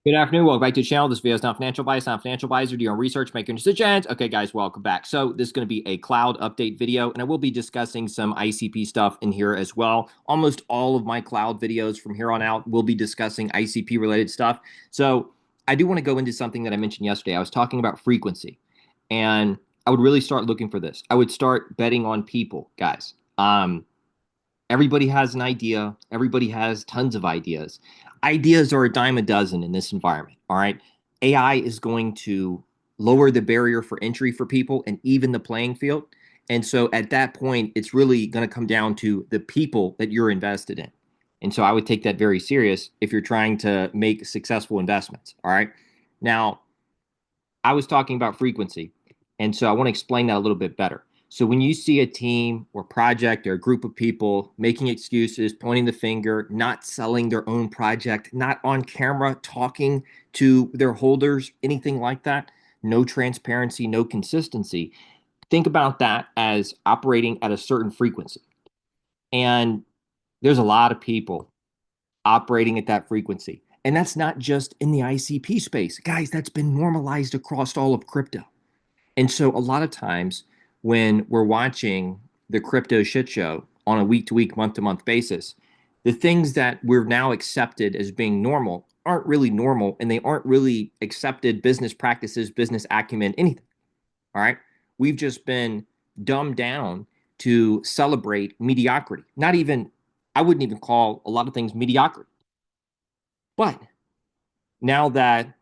Good afternoon. Welcome back to the channel. This video is not financial advice, not financial advisor. Do your own research, make your decisions. Okay, guys, welcome back. So this is going to be a cloud update video, and I will be discussing some ICP stuff in here as well. Almost all of my cloud videos from here on out will be discussing ICP related stuff. So I do want to go into something that I mentioned yesterday. I was talking about frequency, and I would really start looking for this. I would start betting on people, guys. Everybody has an idea. Everybody has tons of ideas. Ideas are a dime a dozen in this environment. All right. AI is going to lower the barrier for entry for people and even the playing field. And so at that point, it's really going to come down to the people that you're invested in. And so I would take that very serious if you're trying to make successful investments. All right. Now, I was talking about frequency. And so I want to explain that a little bit better. So when you see a team or project or a group of people making excuses, pointing the finger, not selling their own project, not on camera talking to their holders, anything like that, no transparency, no consistency, think about that as operating at a certain frequency. And there's a lot of people operating at that frequency. And that's not just in the ICP space. Guys, that's been normalized across all of crypto. And so a lot of times when we're watching the crypto shit show on a week to week, month to month basis, the things that we're now accepted as being normal aren't really normal and they aren't really accepted business practices, business acumen, anything. All right. We've just been dumbed down to celebrate mediocrity. Not even, I wouldn't even call a lot of things mediocrity. But now that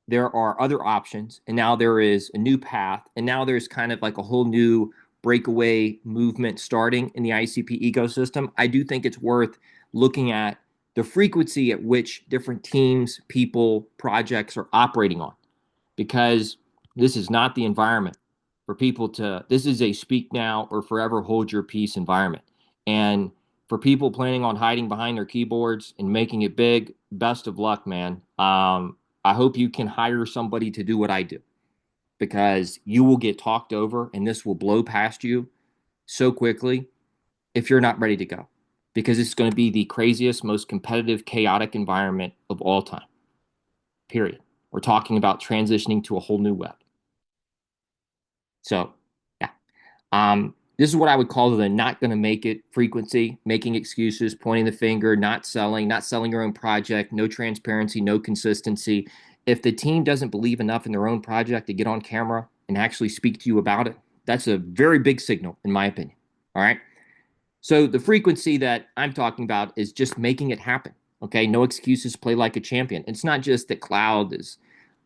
there are other options, and now there is a new path, and now there's kind of like a whole new breakaway movement starting in the ICP ecosystem. I do think it's worth looking at the frequency at which different teams, people, projects are operating on, because this is not the environment for people to, this is a speak now or forever hold your peace environment. And for people planning on hiding behind their keyboards and making it big, best of luck, man. I hope you can hire somebody to do what I do, because you will get talked over and this will blow past you so quickly if you're not ready to go, because it's going to be the craziest, most competitive, chaotic environment of all time, period. We're talking about transitioning to a whole new web. So, yeah. This is what I would call the not going to make it frequency, making excuses, pointing the finger, not selling your own project, no transparency, no consistency. If the team doesn't believe enough in their own project to get on camera and actually speak to you about it, that's a very big signal, in my opinion. All right. So the frequency that I'm talking about is just making it happen. Okay. No excuses, play like a champion. It's not just that cloud is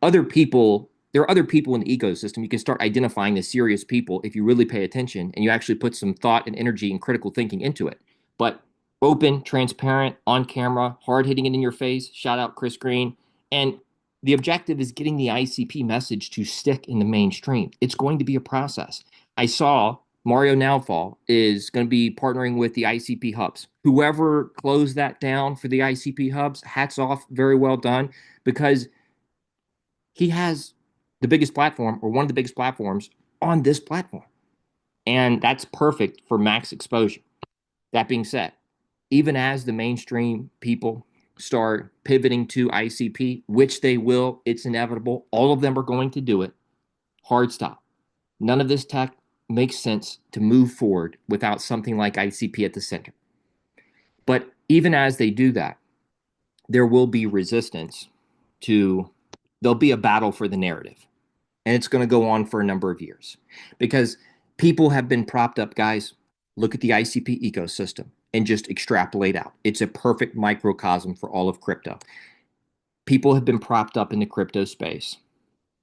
other people. There are other people in the ecosystem. You can start identifying the serious people if you really pay attention and you actually put some thought and energy and critical thinking into it. But open, transparent, on camera, hard hitting it in your face. Shout out Chris Green. And the objective is getting the ICP message to stick in the mainstream. It's going to be a process. I saw Mario Nowfall is going to be partnering with the ICP hubs. Whoever closed that down for the ICP hubs, hats off, very well done, because he has the biggest platform or one of the biggest platforms on this platform. And that's perfect for max exposure. That being said, even as the mainstream people start pivoting to ICP, which they will, it's inevitable, all of them are going to do it. Hard stop. None of this tech makes sense to move forward without something like ICP at the center. But even as they do that, there will be resistance to, there'll be a battle for the narrative. And it's going to go on for a number of years because people have been propped up, guys. Look at the ICP ecosystem and just extrapolate out. It's a perfect microcosm for all of crypto. People have been propped up in the crypto space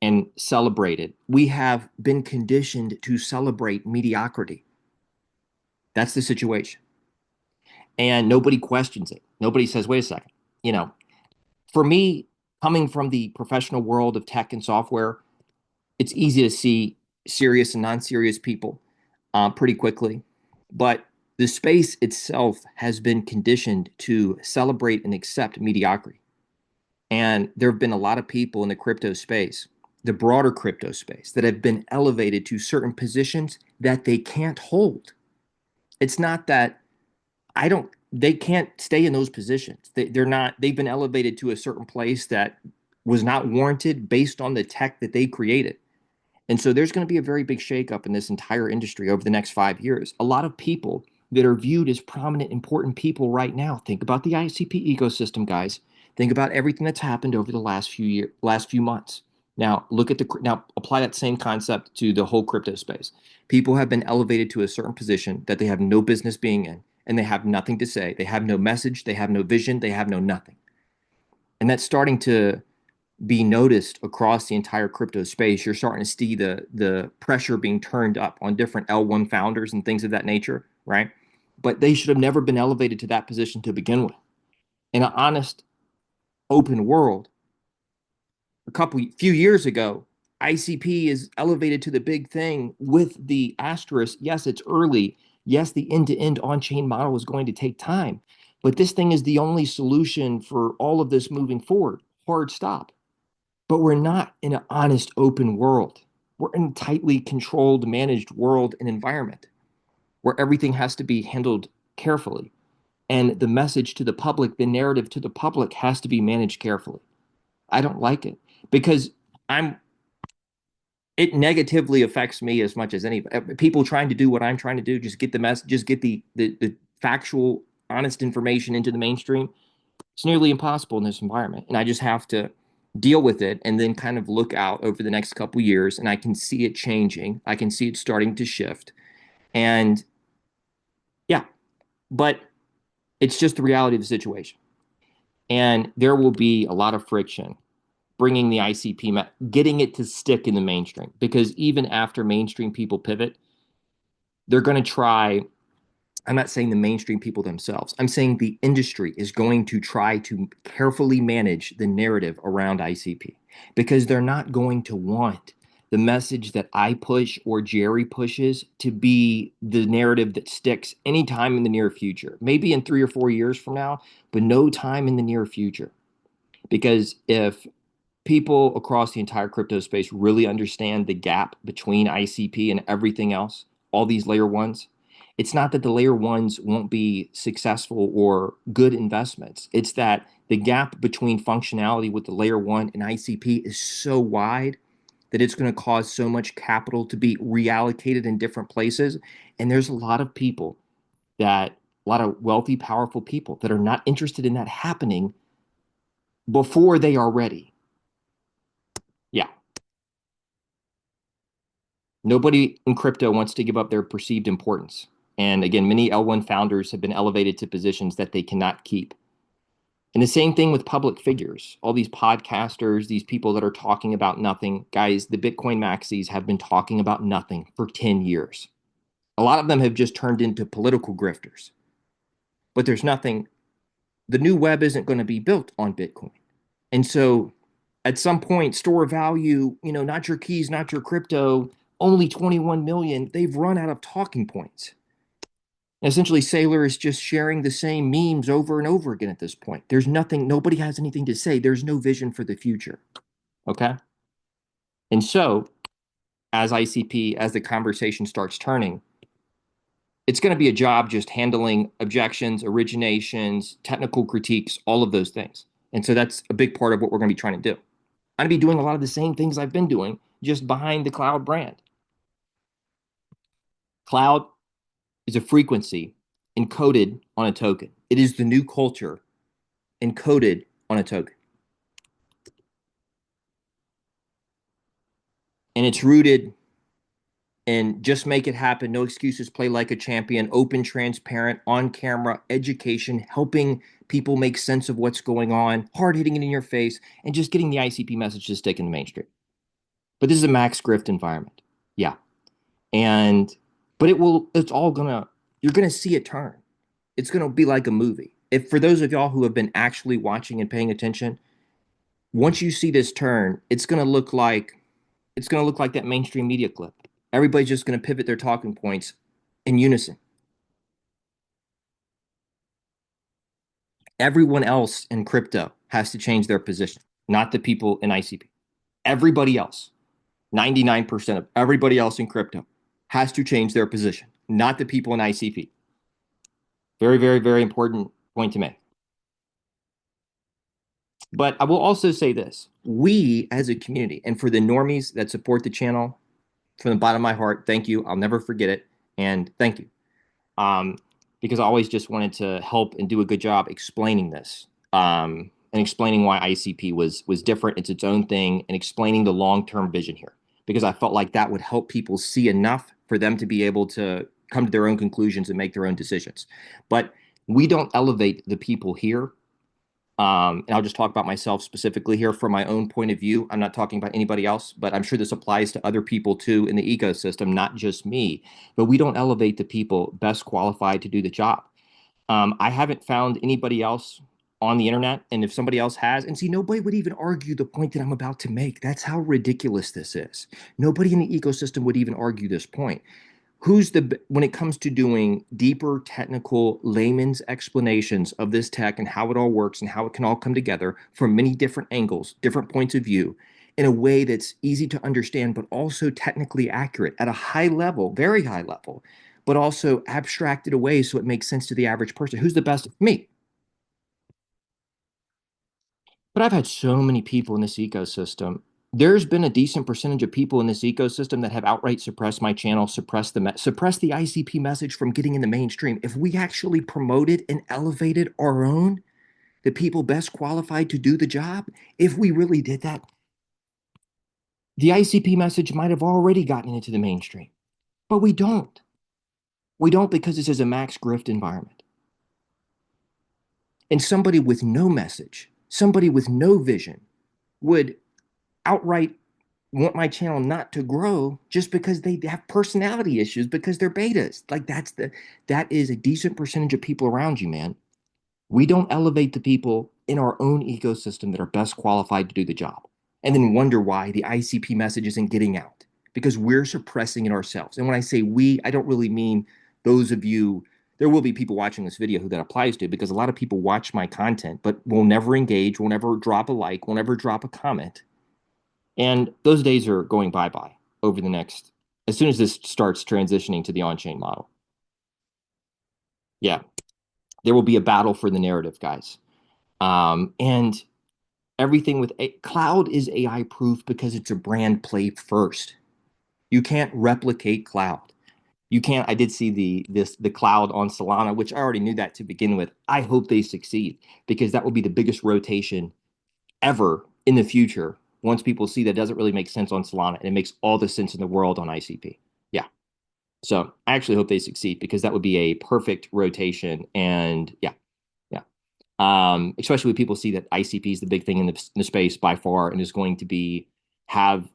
and celebrated. We have been conditioned to celebrate mediocrity. That's the situation. And nobody questions it. Nobody says, wait a second. You know, for me, coming from the professional world of tech and software, it's easy to see serious and non-serious people pretty quickly. But the space itself has been conditioned to celebrate and accept mediocrity. And there have been a lot of people in the crypto space, the broader crypto space, that have been elevated to certain positions that they can't hold. It's not that I don't, they can't stay in those positions. They're not, they've been elevated to a certain place that was not warranted based on the tech that they created. And so there's going to be a very big shakeup in this entire industry over the next 5 years. A lot of people that are viewed as prominent, important people right now. Think about the ICP ecosystem, guys. Think about everything that's happened over the last few months. Now apply that same concept to the whole crypto space. People have been elevated to a certain position that they have no business being in, and they have nothing to say. They have no message, they have no vision, they have no nothing. And that's starting to be noticed across the entire crypto space. You're starting to see the pressure being turned up on different L1 founders and things of that nature, right? But they should have never been elevated to that position to begin with. In an honest, open world, few years ago, ICP is elevated to the big thing with the asterisk. Yes, it's early. Yes, the end-to-end on-chain model is going to take time, but this thing is the only solution for all of this moving forward. Hard stop. But we're not in an honest, open world. We're in a tightly controlled, managed world and environment where everything has to be handled carefully. And the message to the public, the narrative to the public has to be managed carefully. I don't like it because I'm it negatively affects me as much as any people trying to do what I'm trying to do, just get the mess, just get the factual, honest information into the mainstream. It's nearly impossible in this environment. And I just have to deal with it and then kind of look out over the next couple years and I can see it changing. I can see it starting to shift. And yeah, but it's just the reality of the situation. And there will be a lot of friction bringing the ICP, getting it to stick in the mainstream because even after mainstream people pivot, they're going to try. I'm not saying the mainstream people themselves. I'm saying the industry is going to try to carefully manage the narrative around ICP because they're not going to want the message that I push or Jerry pushes to be the narrative that sticks anytime in the near future. Maybe in 3 or 4 years from now, but no time in the near future. Because if people across the entire crypto space really understand the gap between ICP and everything else, all these layer ones, it's not that the layer ones won't be successful or good investments. It's that the gap between functionality with the layer one and ICP is so wide that it's going to cause so much capital to be reallocated in different places. And there's a lot of people a lot of wealthy, powerful people that are not interested in that happening before they are ready. Yeah. Nobody in crypto wants to give up their perceived importance. And again, many L1 founders have been elevated to positions that they cannot keep. And the same thing with public figures. All these podcasters, these people that are talking about nothing. Guys, the Bitcoin maxis have been talking about nothing for 10 years. A lot of them have just turned into political grifters. But there's nothing, the new web isn't going to be built on Bitcoin. And so at some point, store value, not your keys, not your crypto, only 21 million, they've run out of talking points. Essentially, Sailor is just sharing the same memes over and over again at this point. There's nothing, nobody has anything to say. There's no vision for the future. Okay. And so, as ICP, as the conversation starts turning, it's going to be a job just handling objections, originations, technical critiques, all of those things. And so that's a big part of what we're going to be trying to do. I'm going to be doing a lot of the same things I've been doing, just behind the cloud brand. Cloud is a frequency encoded on a token. It is the new culture encoded on a token. And it's rooted in just make it happen, no excuses, play like a champion, open, transparent, on camera, education, helping people make sense of what's going on, hard hitting it in your face, and just getting the ICP message to stick in the mainstream. But this is a max grift environment. Yeah. And, but it's all you're gonna see it turn. It's gonna be like a movie. If for those of y'all who have been actually watching and paying attention, once you see this turn, it's going to look like that mainstream media clip. Everybody's just going to pivot their talking points in unison. Everyone else in crypto has to change their position, not the people in ICP. Everybody else, 99% of everybody else in crypto has to change their position, not the people in ICP. Very, very, very important point to make. But I will also say this. We as a community, and for the normies that support the channel, from the bottom of my heart, thank you. I'll never forget it. And thank you. Um, because I always just wanted to help and do a good job explaining this. And explaining why ICP was different. It's its own thing, and explaining the long-term vision here. Because I felt like that would help people see enough for them to be able to come to their own conclusions and make their own decisions. But we don't elevate the people here, and I'll just talk about myself specifically here from my own point of view. I'm not talking about anybody else, but I'm sure this applies to other people too in the ecosystem, not just me. But we don't elevate the people best qualified to do the job. I haven't found anybody else on the internet, and if somebody else has, and see, nobody would even argue the point that I'm about to make. That's how ridiculous this is. Nobody in the ecosystem would even argue this point. When it comes to doing deeper technical layman's explanations of this tech and how it all works and how it can all come together from many different angles, different points of view, in a way that's easy to understand, but also technically accurate at a high level, very high level, but also abstracted away so it makes sense to the average person. Who's the best? Me. But I've had so many people in this ecosystem. There's been a decent percentage of people in this ecosystem that have outright suppressed my channel, suppressed the ICP message from getting in the mainstream. If we actually promoted and elevated our own, the people best qualified to do the job, if we really did that, the ICP message might have already gotten into the mainstream. But we don't. We don't because this is a max grift environment. And somebody with no message, somebody with no vision would outright want my channel not to grow just because they have personality issues because they're betas. Like that is a decent percentage of people around you, man. We don't elevate the people in our own ecosystem that are best qualified to do the job and then wonder why the ICP message isn't getting out because we're suppressing it ourselves. And when I say we, I don't really mean those of you. There will be people watching this video who that applies to because a lot of people watch my content but will never engage, will never drop a like, will never drop a comment. And those days are going bye-bye over the next, as soon as this starts transitioning to the on-chain model. Yeah, there will be a battle for the narrative, guys. And everything with cloud is AI proof because it's a brand play first. You can't replicate cloud. You can't. I did see the cloud on Solana, which I already knew that to begin with. I hope they succeed because that will be the biggest rotation ever in the future once people see that it doesn't really make sense on Solana and it makes all the sense in the world on ICP. Yeah. So I actually hope they succeed because that would be a perfect rotation. And yeah, yeah. Especially when people see that ICP is the big thing in the space by far and is going to be have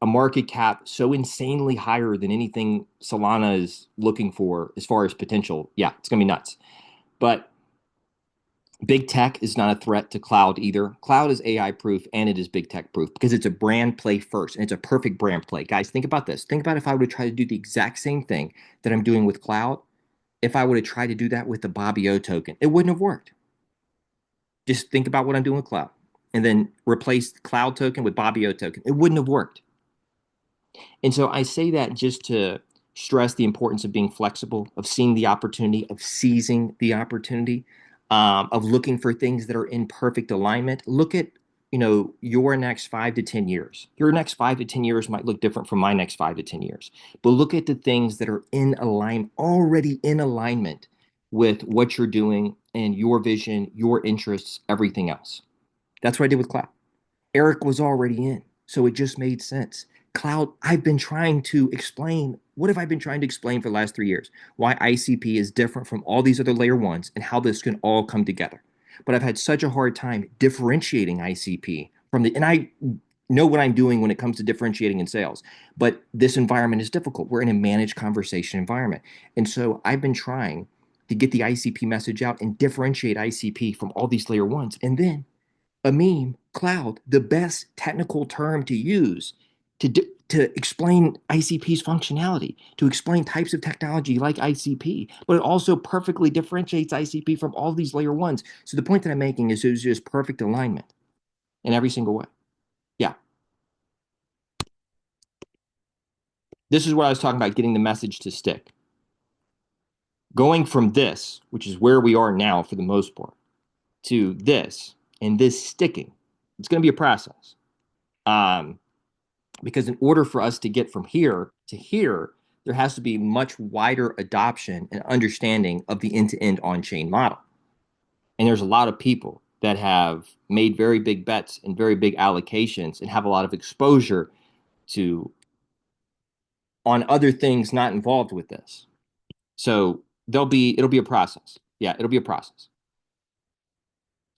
a market cap so insanely higher than anything Solana is looking for as far as potential. Yeah, it's gonna be nuts. But big tech is not a threat to cloud either. Cloud is AI proof and it is big tech proof because it's a brand play first and it's a perfect brand play. Guys, think about this. Think about if I would try to do the exact same thing that I'm doing with cloud. If I would have tried to do that with the Bobby O token, it wouldn't have worked. Just think about what I'm doing with cloud and then replace cloud token with Bobby O token. It wouldn't have worked. And so I say that just to stress the importance of being flexible, of seeing the opportunity, of seizing the opportunity, of looking for things that are in perfect alignment. Look at, your next 5 to 10 years. Your next 5 to 10 years might look different from my next 5 to 10 years. But look at the things that are in alignment, already in alignment with what you're doing and your vision, your interests, everything else. That's what I did with cloud. Eric was already in, so it just made sense. Cloud, I've been trying to explain. What have I been trying to explain for the last 3 years? Why ICP is different from all these other layer ones and how this can all come together. But I've had such a hard time differentiating ICP from and I know what I'm doing when it comes to differentiating in sales, but this environment is difficult. We're in a managed conversation environment. And so I've been trying to get the ICP message out and differentiate ICP from all these layer ones. And then a meme, cloud, the best technical term to use to explain ICP's functionality, to explain types of technology like ICP, but it also perfectly differentiates ICP from all these layer ones. So the point that I'm making is there's just perfect alignment in every single way. Yeah. This is what I was talking about, getting the message to stick. Going from this, which is where we are now for the most part, to this and this sticking. It's going to be a process. Um, because in order for us to get from here to here, there has to be much wider adoption and understanding of the end-to-end on-chain model. And there's a lot of people that have made very big bets and very big allocations and have a lot of exposure to on other things not involved with this. So it'll be a process. Yeah, it'll be a process.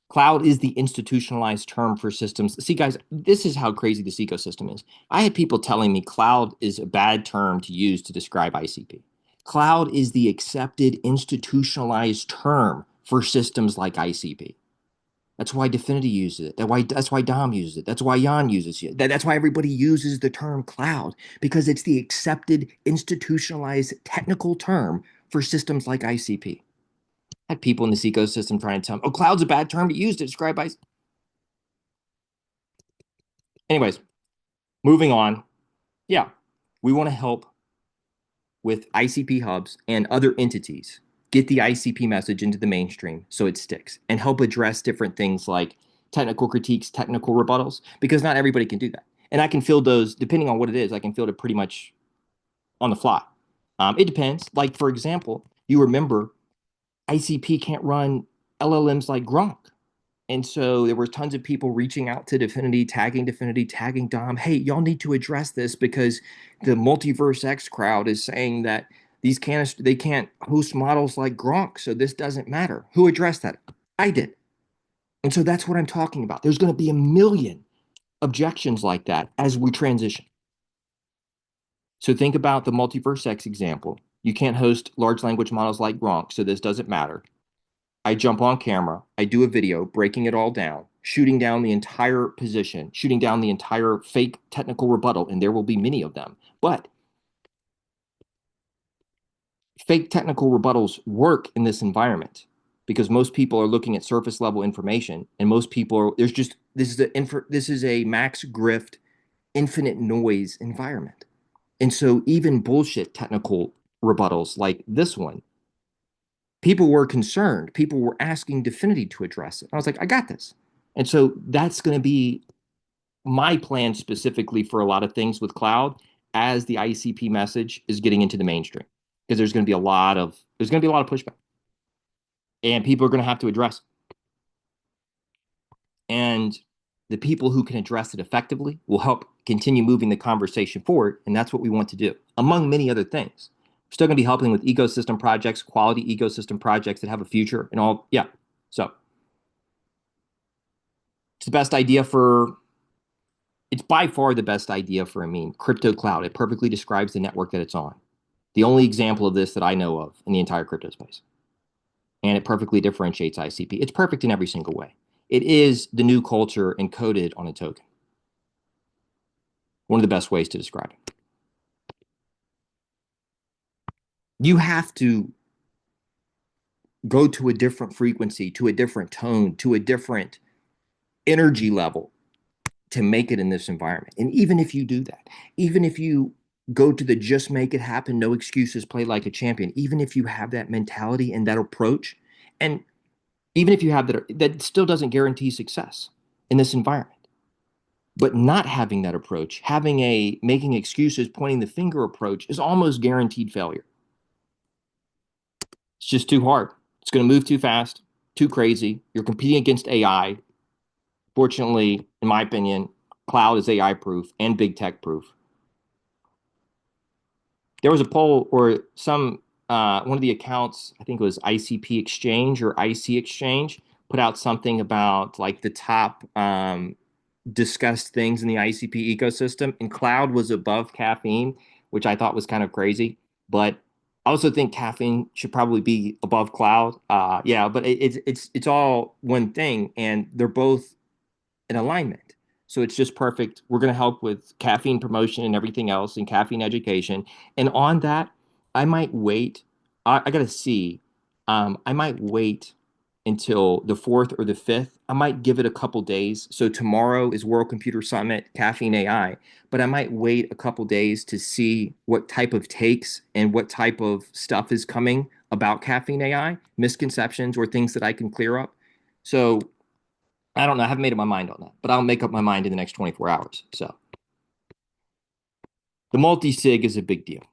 Cloud is the institutionalized term for systems. See, guys, this is how crazy this ecosystem is. I had people telling me cloud is a bad term to use to describe ICP. Cloud is the accepted institutionalized term for systems like ICP. That's why Definity uses it. That's why Dom uses it. That's why Jan uses it. That's why everybody uses the term cloud, because it's the accepted, institutionalized, technical term for systems like ICP. I had people in this ecosystem trying to tell me, oh, cloud's a bad term to use to describe ICP. Anyways, moving on. Yeah, we want to help with ICP hubs and other entities get the ICP message into the mainstream so it sticks and help address different things like technical critiques, technical rebuttals, because not everybody can do that. And I can field those, depending on what it is, I can field it pretty much on the fly. It depends. Like, for example, you remember ICP can't run LLMs like Gronk. And so there were tons of people reaching out to Definity, tagging Dom. Hey, y'all need to address this because the Multiverse X crowd is saying that they can't host models like Gronk, so this doesn't matter. Who addressed that? I did. And so that's what I'm talking about. There's going to be a million objections like that as we transition. So think about the Multiverse X example. You can't host large language models like Gronk, so this doesn't matter. I jump on camera, I do a video breaking it all down, shooting down the entire position, shooting down the entire fake technical rebuttal, and there will be many of them. But fake technical rebuttals work in this environment because most people are looking at surface level information, and most people are there's just this is a max grift, infinite noise environment. And so even bullshit technical rebuttals like this one, people were concerned. People were asking Definity to address it. I was like, I got this. And so that's going to be my plan specifically for a lot of things with cloud as the ICP message is getting into the mainstream, because there's going to be a lot of pushback, and people are going to have to address it. And the people who can address it effectively will help continue moving the conversation forward, and that's what we want to do, among many other things. We're still going to be helping with ecosystem projects, quality ecosystem projects that have a future and all. Yeah. So it's the best idea for, it's by far the best idea for a meme, crypto cloud. It perfectly describes the network that it's on. The only example of this that I know of in the entire crypto space. And it perfectly differentiates ICP. It's perfect in every single way. It is the new culture encoded on a token. One of the best ways to describe it. You have to go to a different frequency, to a different tone, to a different energy level to make it in this environment. And even if you do that, even if you go to the just make it happen, no excuses, play like a champion, even if you have that mentality and that approach, and even if you have that, that still doesn't guarantee success in this environment. But not having that approach, having a making excuses, pointing the finger approach is almost guaranteed failure. It's just too hard. It's going to move too fast, too crazy. You're competing against AI. Fortunately, in my opinion, cloud is AI proof and big tech proof. There was a poll or one of the accounts, I think it was ICP Exchange or IC Exchange, put out something about like the top discussed things in the ICP ecosystem, and cloud was above caffeine, which I thought was kind of crazy. But I also think caffeine should probably be above cloud. Yeah, but it's all one thing, and they're both in alignment. So it's just perfect. We're going to help with caffeine promotion and everything else and caffeine education. And on that, I might wait. I got to see. I might wait until the 4th or the 5th. I might give it a couple days. So tomorrow is World Computer Summit, Caffeine AI, but I might wait a couple days to see what type of takes and what type of stuff is coming about Caffeine AI, misconceptions or things that I can clear up. So I don't know. I haven't made up my mind on that, but I'll make up my mind in the next 24 hours. So the multi-sig is a big deal.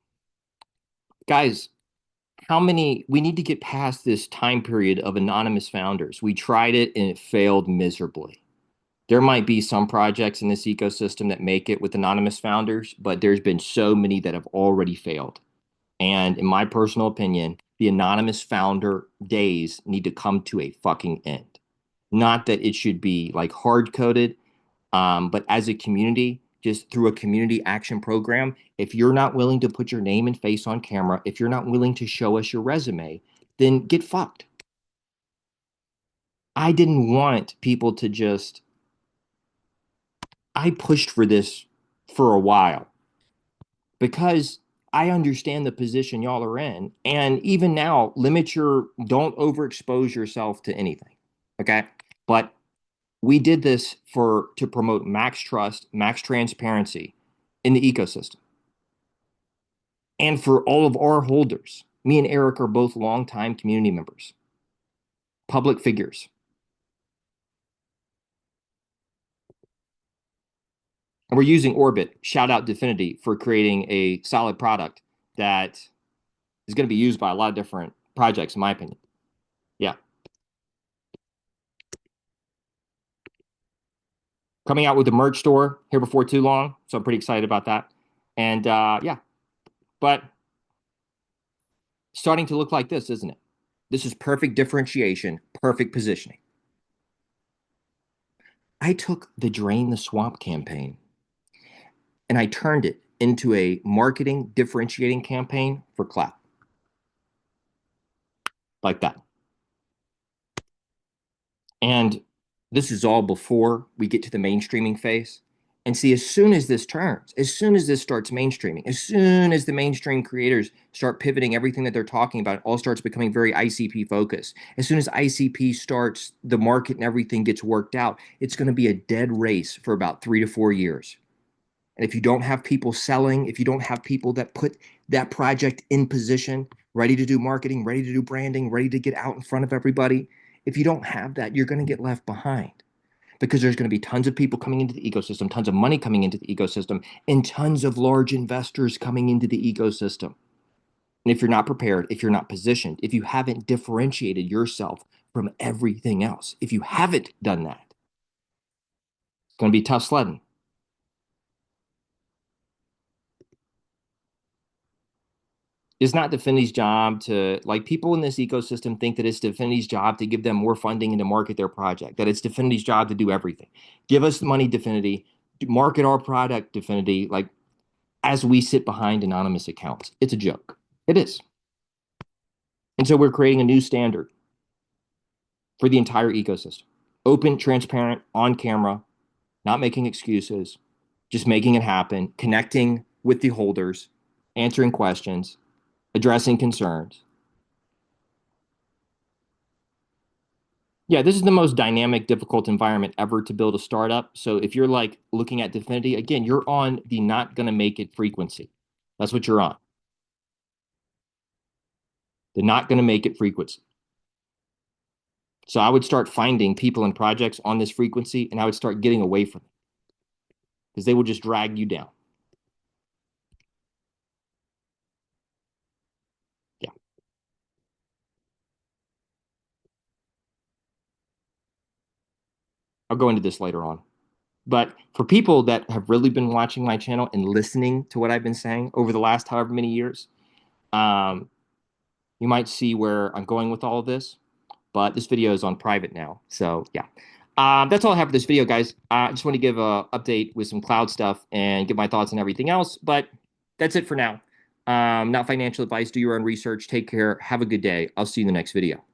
Guys, how many, we need to get past this time period of anonymous founders. We tried it and it failed miserably. There might be some projects in this ecosystem that make it with anonymous founders, but there's been so many that have already failed. And in my personal opinion, the anonymous founder days need to come to a fucking end. Not that it should be like hard coded, but as a community, just through a community action program, if you're not willing to put your name and face on camera, if you're not willing to show us your resume, then get fucked. I didn't want people to just, I pushed for this for a while because I understand the position y'all are in. And even now, don't overexpose yourself to anything. Okay. But we did this to promote max trust, max transparency in the ecosystem. And for all of our holders, me and Eric are both longtime community members, public figures. And we're using Orbit, shout out Dfinity, for creating a solid product that is going to be used by a lot of different projects, in my opinion. Yeah. Coming out with the merch store here before too long. So I'm pretty excited about that. And yeah, but starting to look like this, isn't it? This is perfect differentiation, perfect positioning. I took the Drain the Swamp campaign and I turned it into a marketing differentiating campaign for clout. Like that. And this is all before we get to the mainstreaming phase. And see, as soon as this turns, as soon as this starts mainstreaming, as soon as the mainstream creators start pivoting everything that they're talking about, it all starts becoming very ICP focused. As soon as ICP starts, the market and everything gets worked out, it's going to be a dead race for about 3 to 4 years. And if you don't have people selling, if you don't have people that put that project in position, ready to do marketing, ready to do branding, ready to get out in front of everybody, if you don't have that, you're going to get left behind because there's going to be tons of people coming into the ecosystem, tons of money coming into the ecosystem, and tons of large investors coming into the ecosystem. And if you're not prepared, if you're not positioned, if you haven't differentiated yourself from everything else, if you haven't done that, it's going to be tough sledding. It's not Definity's job to, like, people in this ecosystem think that it's Definity's job to give them more funding and to market their project, that it's Definity's job to do everything. Give us the money, Definity, market our product, Definity, like, as we sit behind anonymous accounts. It's a joke. It is. And so we're creating a new standard for the entire ecosystem. Open, transparent, on camera, not making excuses, just making it happen, connecting with the holders, answering questions, addressing concerns. Yeah, this is the most dynamic, difficult environment ever to build a startup. So if you're like looking at Definity, again, you're on the not going to make it frequency. That's what you're on. The not going to make it frequency. So I would start finding people and projects on this frequency and I would start getting away from it because they will just drag you down. Yeah, I'll go into this later on. But for people that have really been watching my channel and listening to what I've been saying over the last however many years, um, you might see where I'm going with all of this. But this video is on private now. So yeah, that's all I have for this video, guys. I just want to give a update with some cloud stuff and give my thoughts on everything else. But that's it for now. Not financial advice. Do your own research. Take care. Have a good day. I'll see you in the next video.